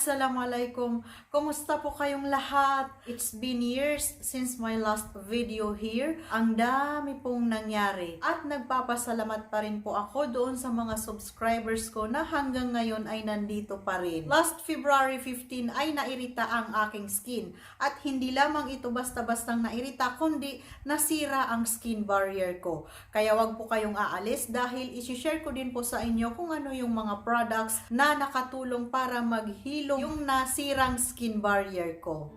Assalamualaikum. Kumusta po kayong lahat? It's been years since my last video here. Ang dami pong nangyari. At nagpapasalamat pa rin po ako doon sa mga subscribers ko na hanggang ngayon ay nandito pa rin. Last February 15 ay nairita ang aking skin. At hindi lamang ito basta-bastang nairita, kundi nasira ang skin barrier ko. Kaya wag po kayong aalis dahil isi-share ko din po sa inyo kung ano yung mga products na nakatulong para maghilo yung nasirang skin barrier ko.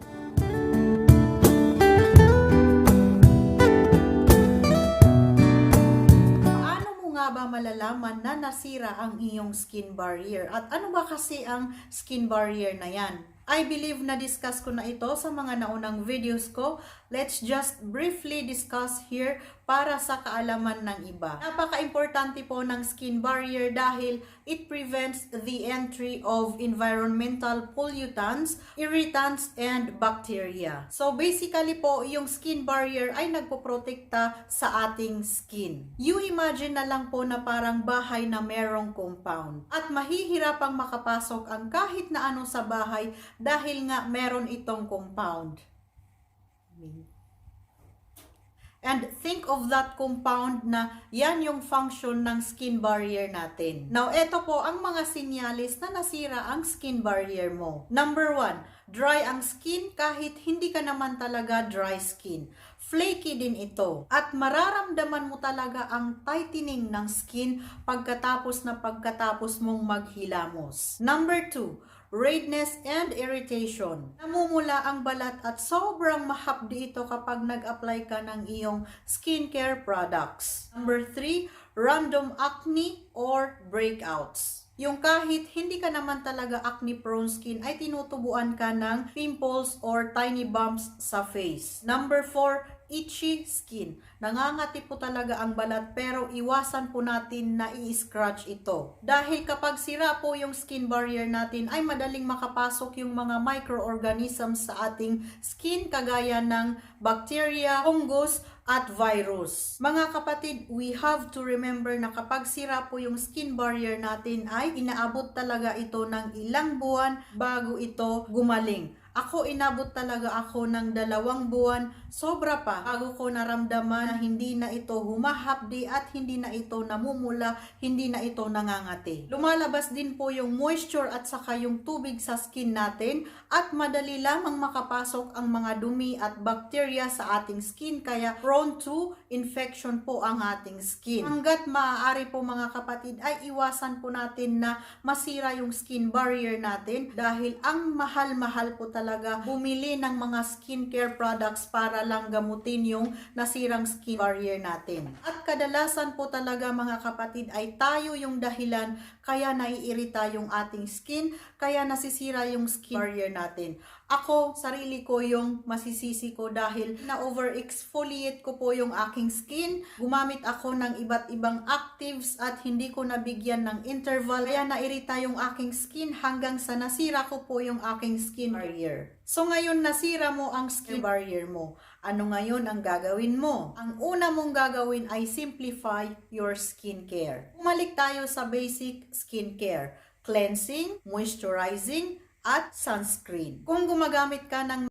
Paano mo nga ba malalaman na nasira ang iyong skin barrier? At ano ba kasi ang skin barrier na yan? I believe na discuss ko na ito sa mga naunang videos ko. Let's just briefly discuss here para sa kaalaman ng iba. Napaka-importante po ng skin barrier dahil it prevents the entry of environmental pollutants, irritants, and bacteria. So basically po, yung skin barrier ay nagpoprotekta sa ating skin. You imagine na lang po na parang bahay na merong compound. At mahihirapang makapasok ang kahit na ano sa bahay dahil nga meron itong compound. And think of that compound na yan yung function ng skin barrier natin. Now, eto po ang mga sinyalis na nasira ang skin barrier mo. Number 1, dry ang skin kahit hindi ka naman talaga dry skin. Flaky din ito. At mararamdaman mo talaga ang tightening ng skin pagkatapos mong maghilamos. Number 2, redness and irritation. Namumula ang balat at sobrang mahapdi ito kapag nag-apply ka ng iyong skincare products. Number 3, random acne or breakouts. Yung kahit hindi ka naman talaga acne prone skin ay tinutubuan ka ng pimples or tiny bumps sa face. Number 4, itchy skin. Nangangati po talaga ang balat pero iwasan po natin na i-scratch ito. Dahil kapag sira po yung skin barrier natin ay madaling makapasok yung mga microorganisms sa ating skin kagaya ng bacteria, fungus, at virus. Mga kapatid, we have to remember na kapag sira po yung skin barrier natin ay inaabot talaga ito ng ilang buwan bago ito gumaling. Ako, inabot talaga ako ng 2 buwan, sobra pa, bago ko naramdaman na hindi na ito humahapdi at hindi na ito namumula, hindi na ito nangangati. Lumalabas din po yung moisture at saka yung tubig sa skin natin at madali lamang makapasok ang mga dumi at bacteria sa ating skin kaya prone to infection po ang ating skin. Hanggat maaari po mga kapatid ay iwasan po natin na masira yung skin barrier natin dahil ang mahal-mahal po talaga bumili ng mga skincare products para lang gamutin yung nasirang skin barrier natin. At kadalasan po talaga mga kapatid ay tayo yung dahilan kaya naiirita yung ating skin, kaya nasisira yung skin barrier natin. Ako, sarili ko yung masisisi ko dahil na-over-exfoliate ko po yung aking skin. Gumamit ako ng iba't ibang actives at hindi ko nabigyan ng interval. Kaya nairita yung aking skin hanggang sa nasira ko po yung aking skin barrier. So ngayon nasira mo ang skin barrier mo. Ano ngayon ang gagawin mo? Ang una mong gagawin ay simplify your skincare. Bumalik tayo sa basic skincare. Cleansing, moisturizing, at sunscreen. Kung gumagamit ka ng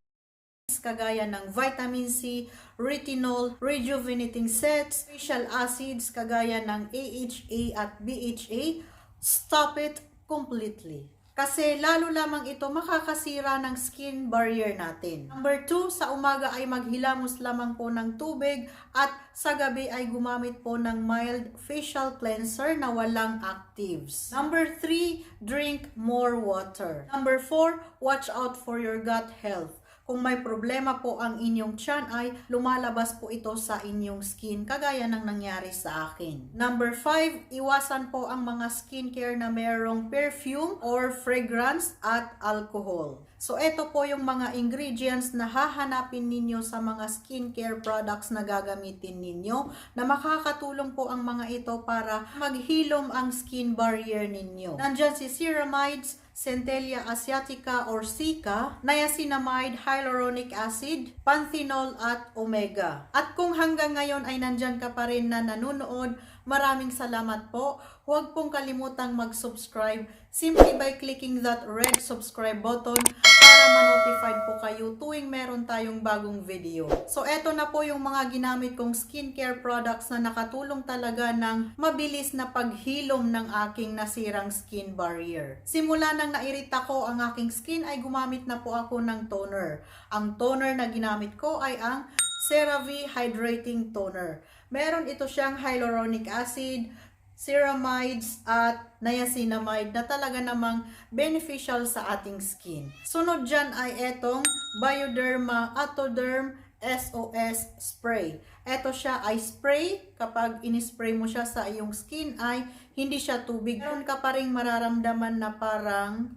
kagaya ng vitamin C, retinol, rejuvenating sets, facial acids kagaya ng AHA at BHA, stop it completely. Kasi lalo lamang ito makakasira ng skin barrier natin. Number 2, sa umaga ay maghilamos lamang po ng tubig at sa gabi ay gumamit po ng mild facial cleanser na walang actives. Number 3, drink more water. Number 4, watch out for your gut health. Kung may problema po ang inyong tiyan ay lumalabas po ito sa inyong skin kagaya ng nangyari sa akin. Number 5, iwasan po ang mga skincare na mayroong perfume or fragrance at alcohol. So ito po yung mga ingredients na hahanapin ninyo sa mga skincare products na gagamitin ninyo na makakatulong po ang mga ito para maghilom ang skin barrier ninyo. Nandyan si ceramides, Centella asiatica or Cica, niacinamide, hyaluronic acid, panthenol at omega. At kung hanggang ngayon ay nandyan ka pa rin na nanonood, Maraming salamat po. Huwag pong kalimutang mag-subscribe simply by clicking that red subscribe button para ma-notified po kayo tuwing meron tayong bagong video. So eto na po yung mga ginamit kong skincare products na nakatulong talaga ng mabilis na paghilom ng aking nasirang skin barrier. Simula nang nairita ko ang aking skin ay gumamit na po ako ng toner. Ang toner na ginamit ko ay ang CeraVe Hydrating Toner. Meron ito siyang hyaluronic acid, ceramides at niacinamide na talaga namang beneficial sa ating skin. Sunod dyan ay etong Bioderma Atoderm SOS Spray. Ito siya ay spray. Kapag in-spray mo siya sa iyong skin ay hindi siya tubig. Meron ka pa ring mararamdaman na parang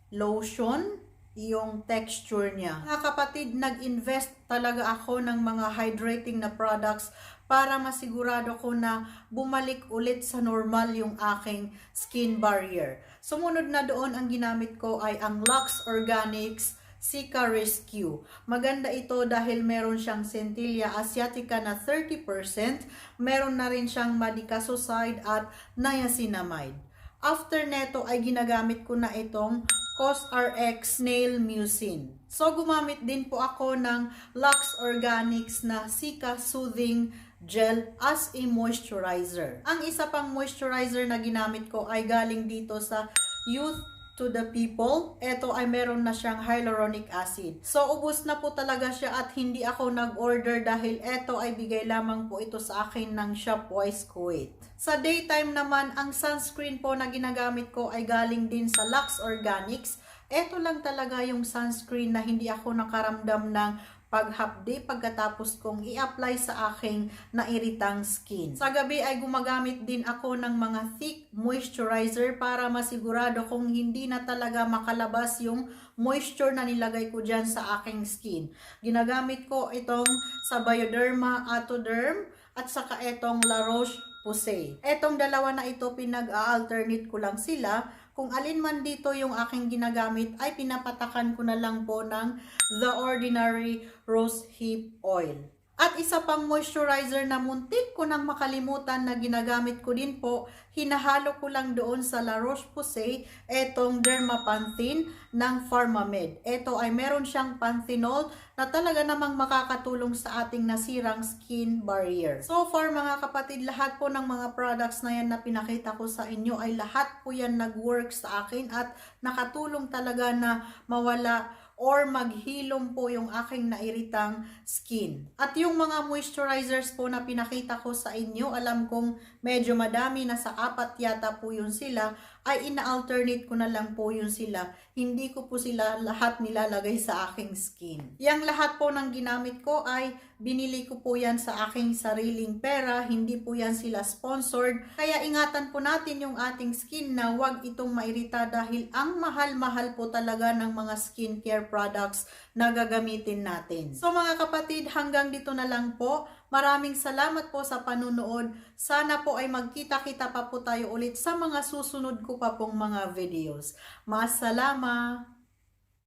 lotion yung texture niya. Mga kapatid, nag-invest talaga ako ng mga hydrating na products para masigurado ko na bumalik ulit sa normal yung aking skin barrier. Sumunod na doon, ang ginamit ko ay ang Lux Organics Cica Rescue. Maganda ito dahil meron siyang Centella asiatica na 30%, meron na rin siyang Madecassoside at Niacinamide. After neto ay ginagamit ko na itong COSRX Nail Mucin. So gumamit din po ako ng Lux Organics na Cica Soothing Gel as a moisturizer. Ang isa pang moisturizer na ginamit ko ay galing dito sa Youth to the People. Ito ay meron na siyang hyaluronic acid. So ubos na po talaga siya at hindi ako nag-order dahil ito ay bigay lamang po ito sa akin ng Shopwise Kuwait. Sa daytime naman, ang sunscreen po na ginagamit ko ay galing din sa Lux Organics. Ito lang talaga yung sunscreen na hindi ako nakaramdam ng paghapdi pagkatapos kong i-apply sa aking nairitang skin. Sa gabi ay gumagamit din ako ng mga thick moisturizer para masigurado kong hindi na talaga makalabas yung moisture na nilagay ko dyan sa aking skin. Ginagamit ko itong sa Bioderma Atoderm at saka itong La Roche-Posay. Etong dalawa na ito, pinag-alternate ko lang sila. Kung alin man dito yung aking ginagamit ay pinapatakan ko na lang po ng The Ordinary Rose Hip Oil. At isa pang moisturizer na muntik ko nang makalimutan na ginagamit ko din po, hinahalo ko lang doon sa La Roche-Posay, etong Dermapanthine ng Pharmamed. Ito ay meron siyang panthenol na talaga namang makakatulong sa ating nasirang skin barrier. So far mga kapatid, lahat po ng mga products na yan na pinakita ko sa inyo ay lahat po yan nag-work sa akin at nakatulong talaga na mawala or maghilom po yung aking nairitang skin. At yung mga moisturizers po na pinakita ko sa inyo, alam kong medyo madami, nasa 4 yata po yun sila, ay ina-alternate ko na lang po yun sila. Hindi ko po sila lahat nilalagay sa aking skin. Yang lahat po ng ginamit ko ay binili ko po yan sa aking sariling pera, hindi po yan sila sponsored. Kaya ingatan po natin yung ating skin na huwag itong mairita dahil ang mahal-mahal po talaga ng mga skincare products na gagamitin natin. So mga kapatid, hanggang dito na lang po. Maraming salamat po sa panunood. Sana po ay magkita-kita pa po tayo ulit sa mga susunod ko pa pong mga videos. Masalama!